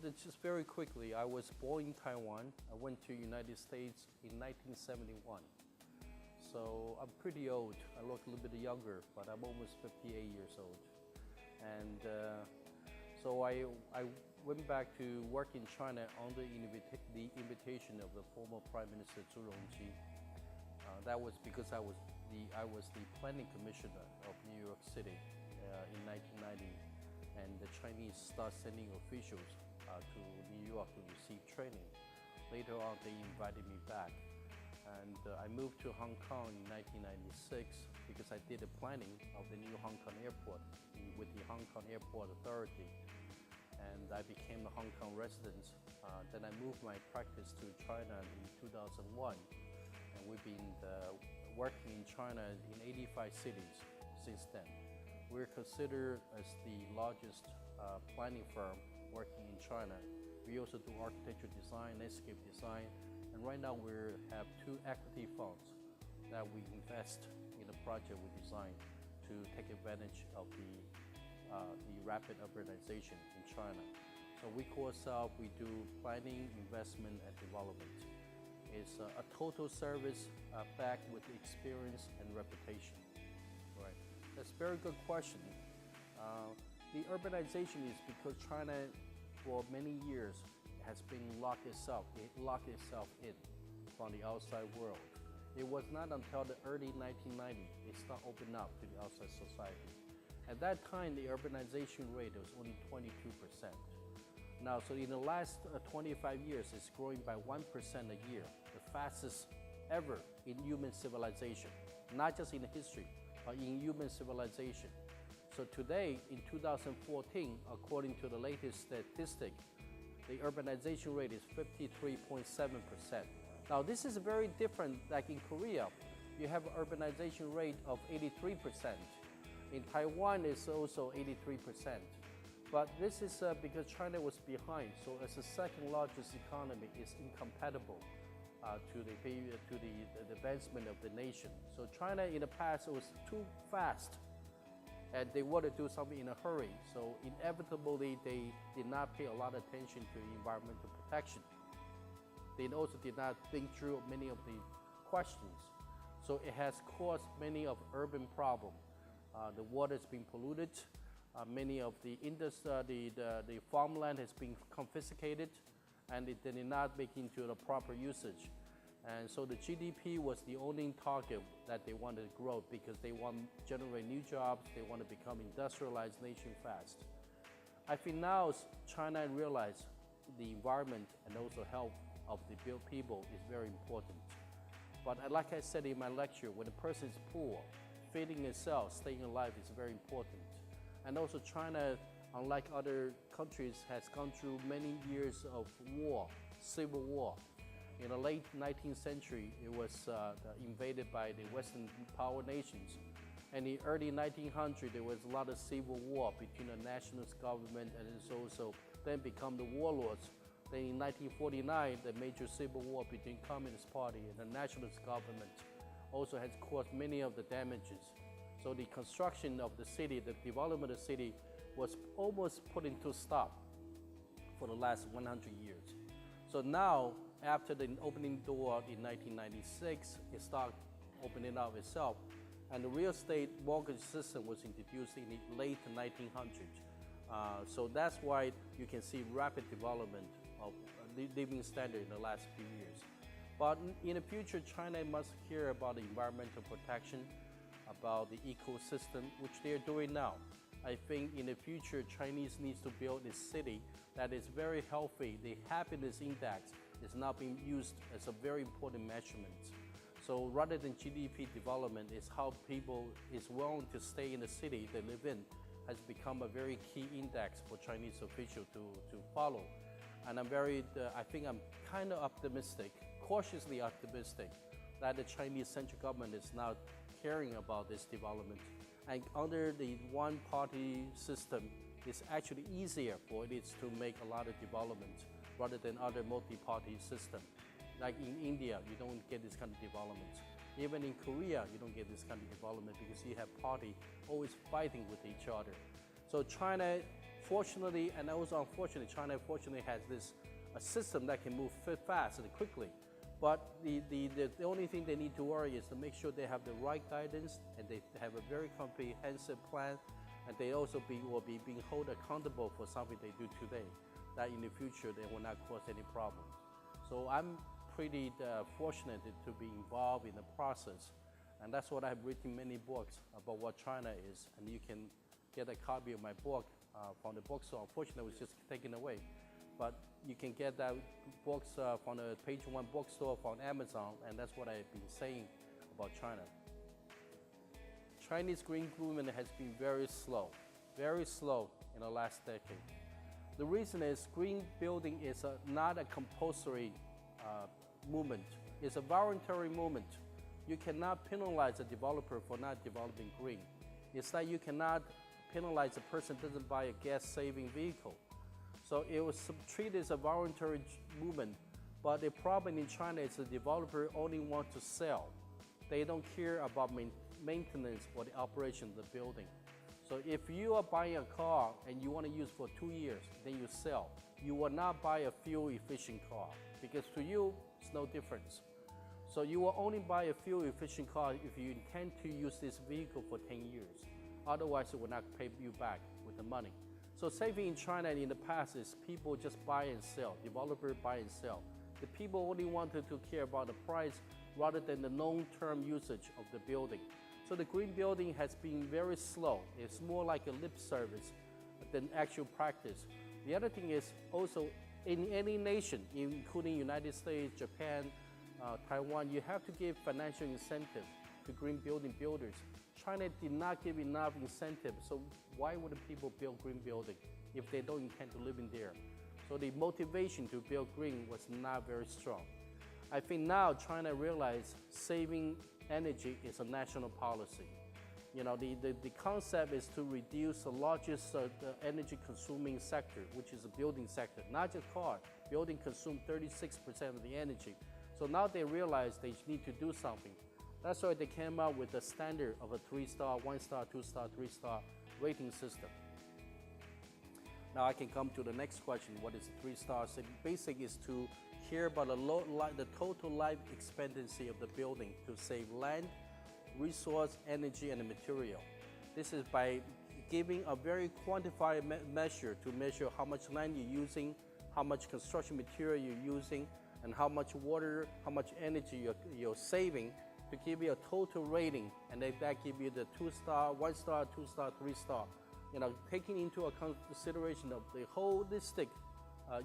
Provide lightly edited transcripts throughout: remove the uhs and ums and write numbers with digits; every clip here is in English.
just very quickly, I was born in Taiwan. I went to United States in 1971. So I'm pretty old. I look a little bit younger, but I'm almost 58 years old. And so I went back to work in China under the invitation of the former Prime Minister Zhu Rongji. That was because I was the planning commissioner of New York City in 1990, and the Chinese started sending officials to New York to receive training. Later on, they invited me back, and I moved to Hong Kong in 1996 because I did the planning of the new Hong Kong airport with the Hong Kong Airport Authority, and I became a Hong Kong resident. Then I moved my practice to China in 2001, and we've been working in China in 85 cities since then. We're considered as the largest planning firm working in China. We also do architecture design, landscape design, and right now we have 2 equity funds that we invest in the project we design to take advantage of the rapid urbanization in China. So we call ourselves, we do planning, investment, and development. It's a total service backed with experience and reputation. Right. That's a very good question. The urbanization is because China, for many years, has been locked itself in from the outside world. It was not until the early 1990s it started opening up to the outside society. At that time, the urbanization rate was only 22%. Now, so in the last 25 years, it's growing by 1% a year, the fastest ever in human civilization, not just in history, but in human civilization. So today, in 2014, according to the latest statistic, the urbanization rate is 53.7%. Now, this is very different. Like in Korea, you have an urbanization rate of 83%. In Taiwan, it's also 83%. But this is because China was behind. So as the second largest economy, it's incompatible to the advancement of the nation. So China in the past was too fast, and they wanted to do something in a hurry. So inevitably, they did not pay a lot of attention to environmental protection. They also did not think through many of the questions. So it has caused many of urban problems. The water has been polluted. Many of the the farmland has been confiscated, and it did not make into the proper usage. And so the GDP was the only target that they wanted to grow because they want to generate new jobs, they want to become industrialized nation fast. I think now China realized the environment and also health of the people is very important. But like I said in my lecture, when a person is poor, feeding itself, staying alive is very important. And also China, unlike other countries, has gone through many years of war, civil war. In the late 19th century, it was invaded by the Western power nations. And in the early 1900s, there was a lot of civil war between the nationalist government and it's also then become the warlords. Then in 1949, the major civil war between the Communist Party and the nationalist government also has caused many of the damages. So the construction of the city, the development of the city was almost put into stop for the last 100 years. So now, after the opening door in 1996, it started opening up itself, and the real estate mortgage system was introduced in the late 1900s. So that's why you can see rapid development of living standard in the last few years. But in the future, China must care about the environmental protection, about the ecosystem, which they're doing now. I think in the future, Chinese needs to build a city that is very healthy. The happiness index is now being used as a very important measurement. So rather than GDP development, is how people is willing to stay in the city they live in has become a very key index for Chinese officials to follow. And I think I'm kind of optimistic, cautiously optimistic, that the Chinese central government is now caring about this development. And under the one-party system, it's actually easier for it to make a lot of development rather than other multi-party system. Like in India, you don't get this kind of development. Even in Korea, you don't get this kind of development because you have parties always fighting with each other. So China, fortunately and also unfortunately, China fortunately has this a system that can move fast and quickly. But the only thing they need to worry is to make sure they have the right guidance and they have a very comprehensive plan, and they also will be being held accountable for something they do today, that in the future they will not cause any problem. So I'm pretty fortunate to be involved in the process, and that's what I've written many books about what China is, and you can get a copy of my book from the bookstore. Unfortunately, it was just taken away, but you can get that books from the Page One bookstore from Amazon, and that's what I've been saying about China. Chinese green movement has been very slow in the last decade. The reason is green building is not a compulsory movement. It's a voluntary movement. You cannot penalize a developer for not developing green. It's like you cannot penalize a person who doesn't buy a gas-saving vehicle. So it was treated as a voluntary movement, but the problem in China is the developer only want to sell. They don't care about maintenance or the operation of the building. So if you are buying a car and you want to use for 2 years, then you sell. You will not buy a fuel-efficient car because to you, it's no difference. So you will only buy a fuel-efficient car if you intend to use this vehicle for 10 years. Otherwise, it will not pay you back with the money. So saving in China in the past is people just buy and sell, developer buy and sell. The people only wanted to care about the price rather than the long-term usage of the building. So the green building has been very slow. It's more like a lip service than actual practice. The other thing is also in any nation, including United States, Japan, Taiwan, you have to give financial incentive to green building builders. China did not give enough incentive, so why would the people build green building if they don't intend to live in there? So the motivation to build green was not very strong. I think now China realized saving energy is a national policy. You know, the concept is to reduce the largest energy consuming sector, which is the building sector, not just car. Building consume 36% of the energy. So now they realize they need to do something. That's why they came out with the standard of a 3-star, 1-star, 2-star, 3-star rating system. Now I can come to the next question, what is 3 stars? The basic is to care about the total life expectancy of the building to save land, resource, energy, and material. This is by giving a very quantified measure to measure how much land you're using, how much construction material you're using, and how much water, how much energy you're saving, to give you a total rating, and that give you the 2-star, 1-star, 2-star, 3-star. You know, taking into account consideration of the holistic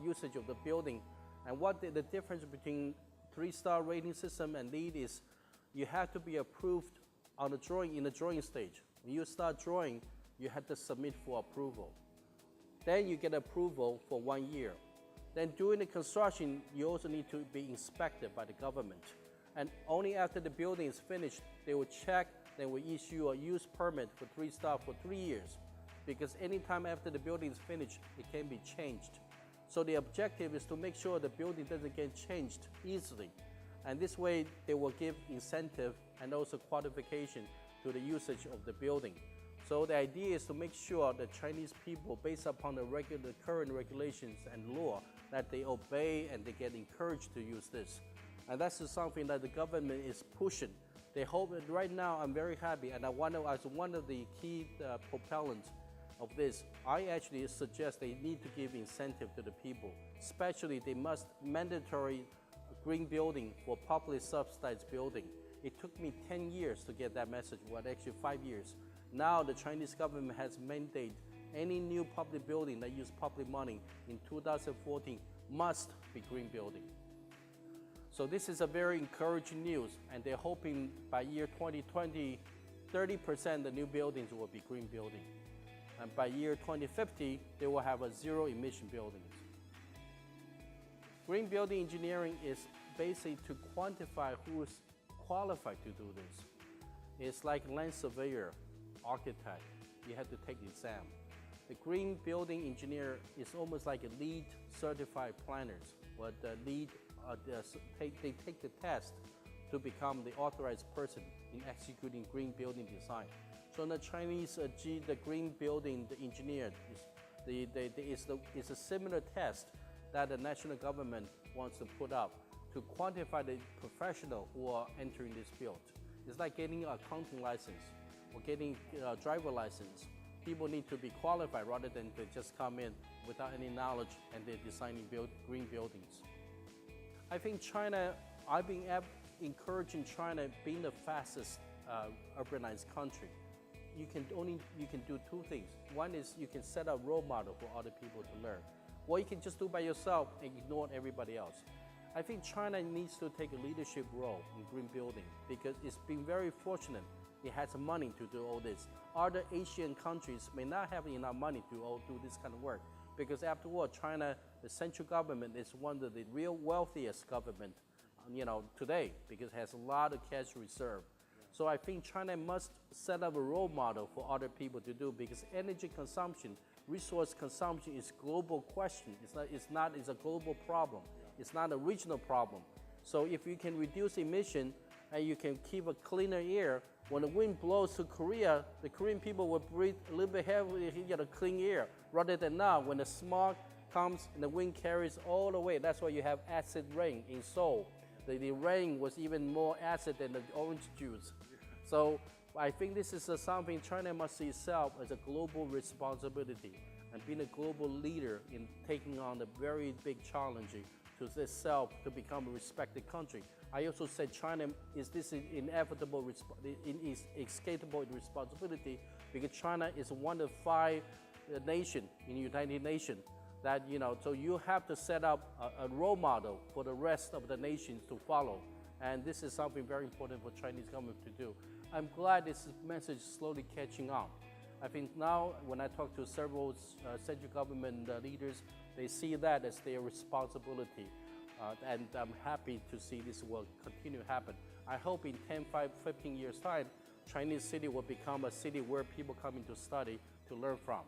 usage of the building. And what the difference between 3-star rating system and LEED is, you have to be approved on the drawing, in the drawing stage. When you start drawing, you have to submit for approval. Then you get approval for 1 year. Then during the construction, you also need to be inspected by the government. And only after the building is finished, they will check, they will issue a use permit for 3-star for 3 years. Because anytime after the building is finished, it can be changed. So the objective is to make sure the building doesn't get changed easily. And this way, they will give incentive and also qualification to the usage of the building. So the idea is to make sure that Chinese people, based upon the current regulations and law, that they obey and they get encouraged to use this. And that's something that the government is pushing. They hope that right now, I'm very happy, and as one of the key propellants of this, I actually suggest they need to give incentive to the people. Especially, they must mandatory green building for publicly subsidized building. It took me 10 years to get that message, well, actually 5 years. Now the Chinese government has mandated any new public building that uses public money in 2014 must be green building. So this is a very encouraging news, and they're hoping by year 2020, 30% of the new buildings will be green building. And by year 2050, they will have a zero emission buildings. Green building engineering is basically to quantify who is qualified to do this. It's like land surveyor, architect. You have to take the exam. The green building engineer is almost like a LEED certified planners, but the LEED, they take the test to become the authorized person in executing green building design. So in the Chinese, the green building, the engineer It's a similar test that the national government wants to put up to quantify the professional who are entering this field. It's like getting an accounting license or getting a driver license. People need to be qualified rather than to just come in without any knowledge and they're designing green buildings. I think China, I've been encouraging China being the fastest urbanized country. You can do two things. One is you can set a role model for other people to learn, or you can just do by yourself and ignore everybody else. I think China needs to take a leadership role in green building because it's been very fortunate. It has money to do all this. Other Asian countries may not have enough money to all do this kind of work because after all, China, the central government is one of the real wealthiest government, today because it has a lot of cash reserve. So I think China must set up a role model for other people to do because energy consumption, resource consumption is a global question. It's a global problem. It's not a regional problem. So if you can reduce emission and you can keep a cleaner air, when the wind blows to Korea, the Korean people will breathe a little bit heavily, clean air, rather than now when the smog comes and the wind carries all the way. That's why you have acid rain in Seoul. The rain was even more acid than the orange juice. So I think this is something China must see itself as a global responsibility and being a global leader in taking on the very big challenge to itself to become a respected country. I also said China is this inevitable, escapable responsibility because China is one of 5 nations in the United Nations that, so you have to set up a role model for the rest of the nations to follow. And this is something very important for Chinese government to do. I'm glad this message is slowly catching on. I think now when I talk to several central government leaders, they see that as their responsibility. And I'm happy to see this will continue to happen. I hope in 10, 15 years time, Chinese city will become a city where people come in to study, to learn from.